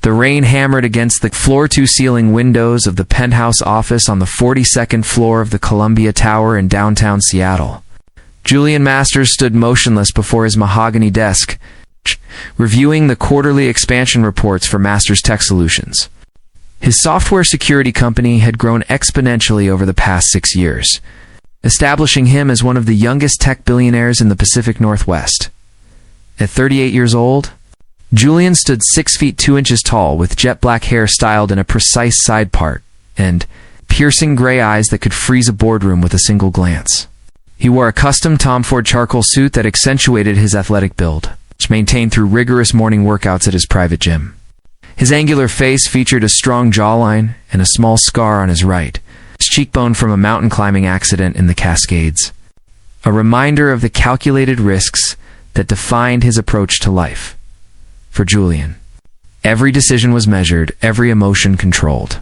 The rain hammered against the floor-to-ceiling windows of the penthouse office on the 42nd floor of the Columbia Tower in downtown Seattle. Julian Masters stood motionless before his mahogany desk, reviewing the quarterly expansion reports for Masters Tech Solutions. His software security company had grown exponentially over the past 6 years, establishing him as one of the youngest tech billionaires in the Pacific Northwest. At 38 years old, Julian stood 6 feet 2 inches tall with jet black hair styled in a precise side part and piercing gray eyes that could freeze a boardroom with a single glance. He wore a custom Tom Ford charcoal suit that accentuated his athletic build, which maintained through rigorous morning workouts at his private gym. His angular face featured a strong jawline and a small scar on his right, his cheekbone from a mountain climbing accident in the Cascades, a reminder of the calculated risks that defined his approach to life. For Julian, every decision was measured, every emotion controlled.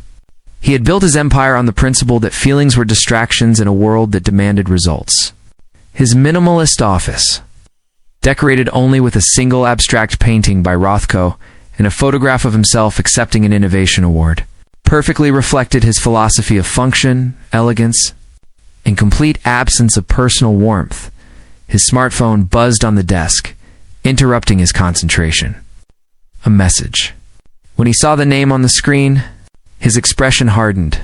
He had built his empire on the principle that feelings were distractions in a world that demanded results. His minimalist office, decorated only with a single abstract painting by Rothko and a photograph of himself accepting an innovation award, perfectly reflected his philosophy of function, elegance, and complete absence of personal warmth. His smartphone buzzed on the desk, interrupting his concentration. A message. When he saw the name on the screen, his expression hardened.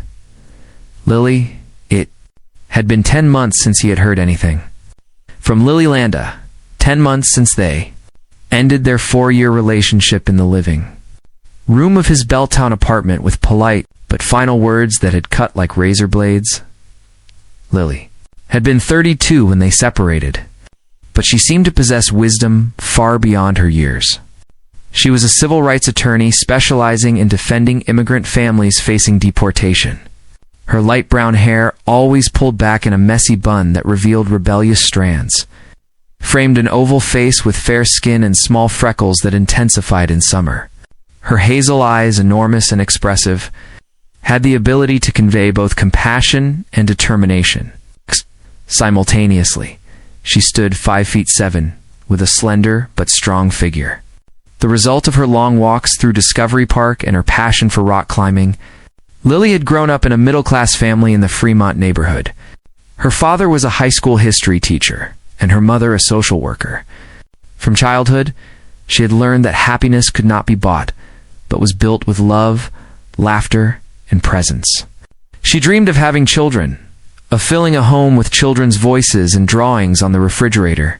Lily, it had been 10 months since he had heard anything. From Lily Landa, 10 months since they ended their 4-year relationship in the living room of his Belltown apartment with polite but final words that had cut like razor blades. Lily had been 32 when they separated, but she seemed to possess wisdom far beyond her years. She was a civil rights attorney specializing in defending immigrant families facing deportation. Her light brown hair, always pulled back in a messy bun that revealed rebellious strands, framed an oval face with fair skin and small freckles that intensified in summer. Her hazel eyes, enormous and expressive, had the ability to convey both compassion and determination. Simultaneously, she stood 5'7", with a slender but strong figure. The result of her long walks through Discovery Park and her passion for rock climbing, Lily had grown up in a middle-class family in the Fremont neighborhood. Her father was a high school history teacher, and her mother a social worker. From childhood, she had learned that happiness could not be bought, but was built with love, laughter, and presence. She dreamed of having children, of filling a home with children's voices and drawings on the refrigerator.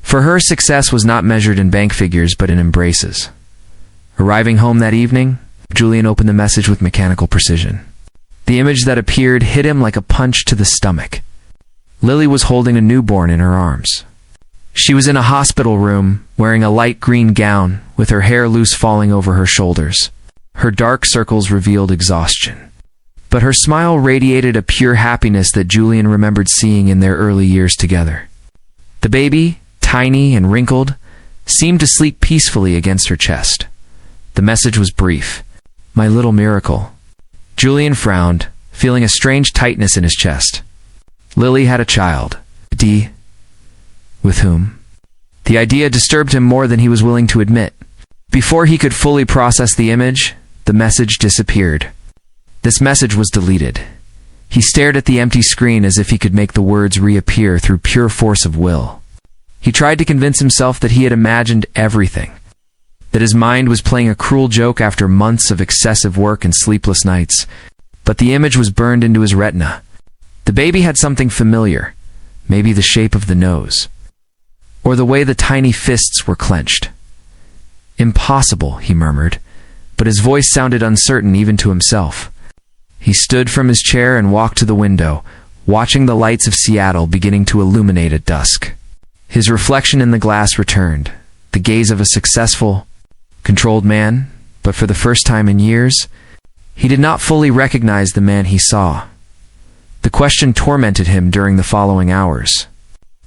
For her, success was not measured in bank figures, but in embraces. Arriving home that evening, Julian opened the message with mechanical precision. The image that appeared hit him like a punch to the stomach. Lily was holding a newborn in her arms. She was in a hospital room, wearing a light green gown, with her hair loose falling over her shoulders. Her dark circles revealed exhaustion. But her smile radiated a pure happiness that Julian remembered seeing in their early years together. The baby, tiny and wrinkled, seemed to sleep peacefully against her chest. The message was brief. "My little miracle." Julian frowned, feeling a strange tightness in his chest. Lily had a child. D. With whom? The idea disturbed him more than he was willing to admit. Before he could fully process the image, the message disappeared. This message was deleted. He stared at the empty screen as if he could make the words reappear through pure force of will. He tried to convince himself that he had imagined everything, that his mind was playing a cruel joke after months of excessive work and sleepless nights, but the image was burned into his retina. The baby had something familiar, maybe the shape of the nose, or the way the tiny fists were clenched. "Impossible," he murmured, but his voice sounded uncertain even to himself. He stood from his chair and walked to the window, watching the lights of Seattle beginning to illuminate at dusk. His reflection in the glass returned, the gaze of a successful, controlled man, but for the first time in years, he did not fully recognize the man he saw. The question tormented him during the following hours.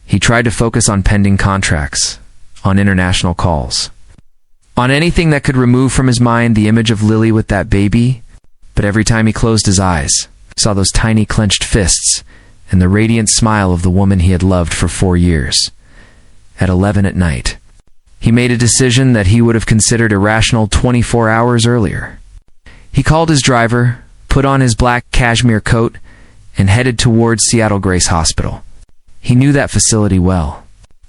He tried to focus on pending contracts, on international calls, on anything that could remove from his mind the image of Lily with that baby, but every time he closed his eyes, he saw those tiny clenched fists and the radiant smile of the woman he had loved for 4 years. At 11 at night, He made a decision that he would have considered irrational 24 hours earlier. He called his driver, put on his black cashmere coat, and headed towards Seattle Grace Hospital. He knew that facility well.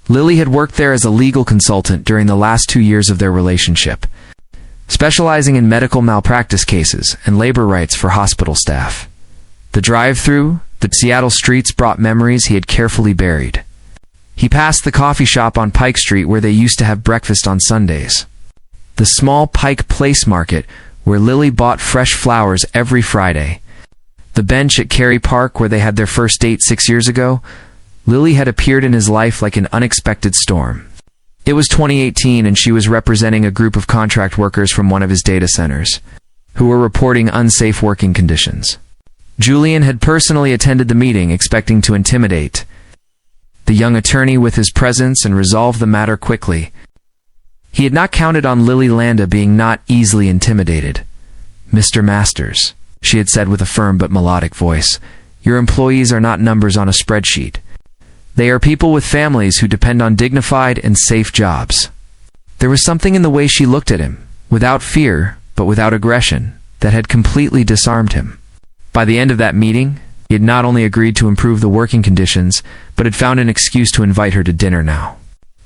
Lily had worked there as a legal consultant during the last 2 years of their relationship, specializing in medical malpractice cases and labor rights for hospital staff. The drive-through, the Seattle streets brought memories he had carefully buried. He passed the coffee shop on Pike Street where they used to have breakfast on Sundays. The small Pike Place Market where Lily bought fresh flowers every Friday. The bench at Cary Park where they had their first date 6 years ago. Lily had appeared in his life like an unexpected storm. It was 2018 and she was representing a group of contract workers from one of his data centers, who were reporting unsafe working conditions. Julian had personally attended the meeting, expecting to intimidate the young attorney with his presence and resolve the matter quickly. He had not counted on Lily Landa being not easily intimidated. "Mr. Masters," she had said with a firm but melodic voice, "your employees are not numbers on a spreadsheet. They are people with families who depend on dignified and safe jobs." There was something in the way she looked at him, without fear, but without aggression, that had completely disarmed him. By the end of that meeting, he had not only agreed to improve the working conditions, but had found an excuse to invite her to dinner now.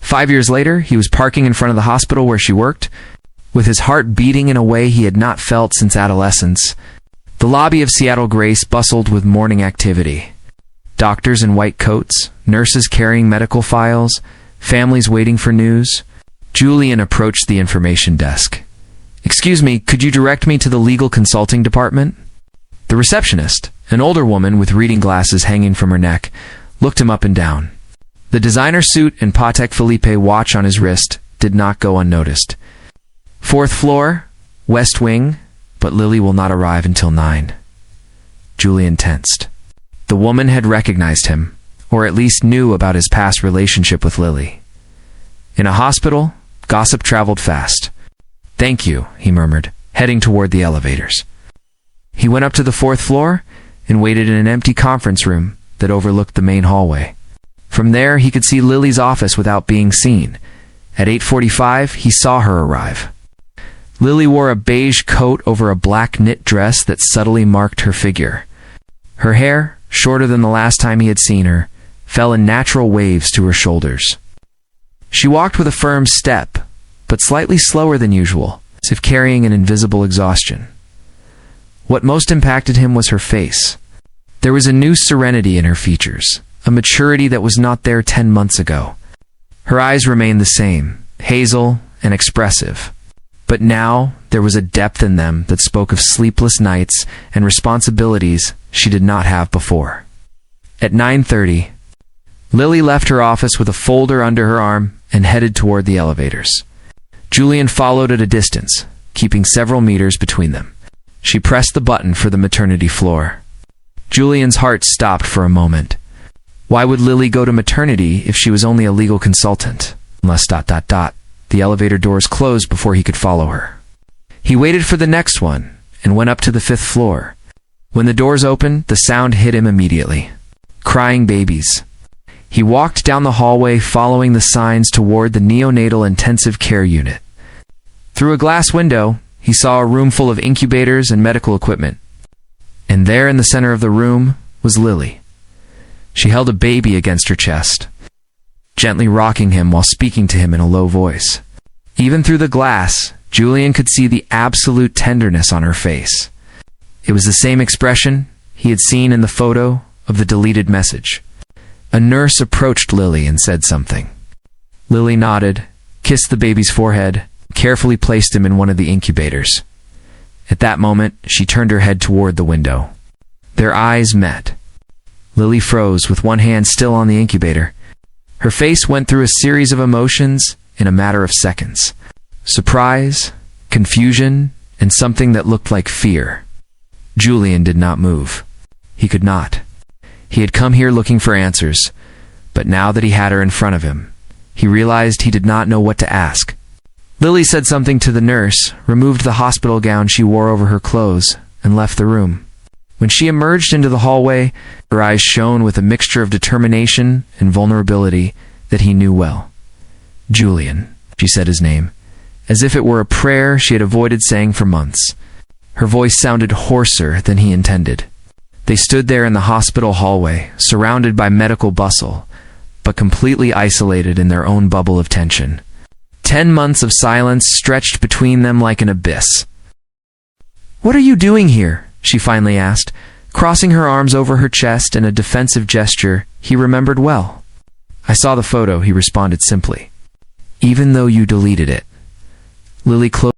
5 years later, he was parking in front of the hospital where she worked, with his heart beating in a way he had not felt since adolescence. The lobby of Seattle Grace bustled with morning activity. Doctors in white coats, nurses carrying medical files, families waiting for news. Julian approached the information desk. "Excuse me, could you direct me to the legal consulting department?" The receptionist, an older woman with reading glasses hanging from her neck, looked him up and down. The designer suit and Patek Philippe watch on his wrist did not go unnoticed. "4th floor, West Wing, but Lily will not arrive until 9. Julian tensed. The woman had recognized him, or at least knew about his past relationship with Lily. In a hospital, gossip traveled fast. "Thank you," he murmured, heading toward the elevators. He went up to the 4th floor and waited in an empty conference room that overlooked the main hallway. From there, he could see Lily's office without being seen. At 8:45, he saw her arrive. Lily wore a beige coat over a black knit dress that subtly marked her figure. Her hair, shorter than the last time he had seen her, fell in natural waves to her shoulders. She walked with a firm step, but slightly slower than usual, as if carrying an invisible exhaustion. What most impacted him was her face. There was a new serenity in her features, a maturity that was not there 10 months ago. Her eyes remained the same, hazel and expressive. But now there was a depth in them that spoke of sleepless nights and responsibilities she did not have before. At 9:30, Lily left her office with a folder under her arm and headed toward the elevators. Julian followed at a distance, keeping several meters between them. She pressed the button for the maternity floor. Julian's heart stopped for a moment. Why would Lily go to maternity if she was only a legal consultant? Unless ... The elevator doors closed before he could follow her. He waited for the next one and went up to the 5th floor. When the doors opened, the sound hit him immediately. Crying babies. He walked down the hallway following the signs toward the neonatal intensive care unit. Through a glass window, he saw a room full of incubators and medical equipment. And there in the center of the room was Lily. She held a baby against her chest, gently rocking him while speaking to him in a low voice. Even through the glass, Julian could see the absolute tenderness on her face. It was the same expression he had seen in the photo of the deleted message. A nurse approached Lily and said something. Lily nodded, kissed the baby's forehead, carefully placed him in one of the incubators. At that moment, she turned her head toward the window. Their eyes met. Lily froze with one hand still on the incubator. Her face went through a series of emotions in a matter of seconds. Surprise, confusion, and something that looked like fear. Julian did not move. He could not. He had come here looking for answers, but now that he had her in front of him, he realized he did not know what to ask. Lily said something to the nurse, removed the hospital gown she wore over her clothes, and left the room. When she emerged into the hallway, her eyes shone with a mixture of determination and vulnerability that he knew well. Julian. She said his name, as if it were a prayer she had avoided saying for months. Her voice sounded hoarser than he intended. They stood there in the hospital hallway, surrounded by medical bustle, but completely isolated in their own bubble of tension. 10 months of silence stretched between them like an abyss. "What are you doing here?" she finally asked, crossing her arms over her chest in a defensive gesture he remembered well. "I saw the photo," he responded simply. "Even though you deleted it." Lily closed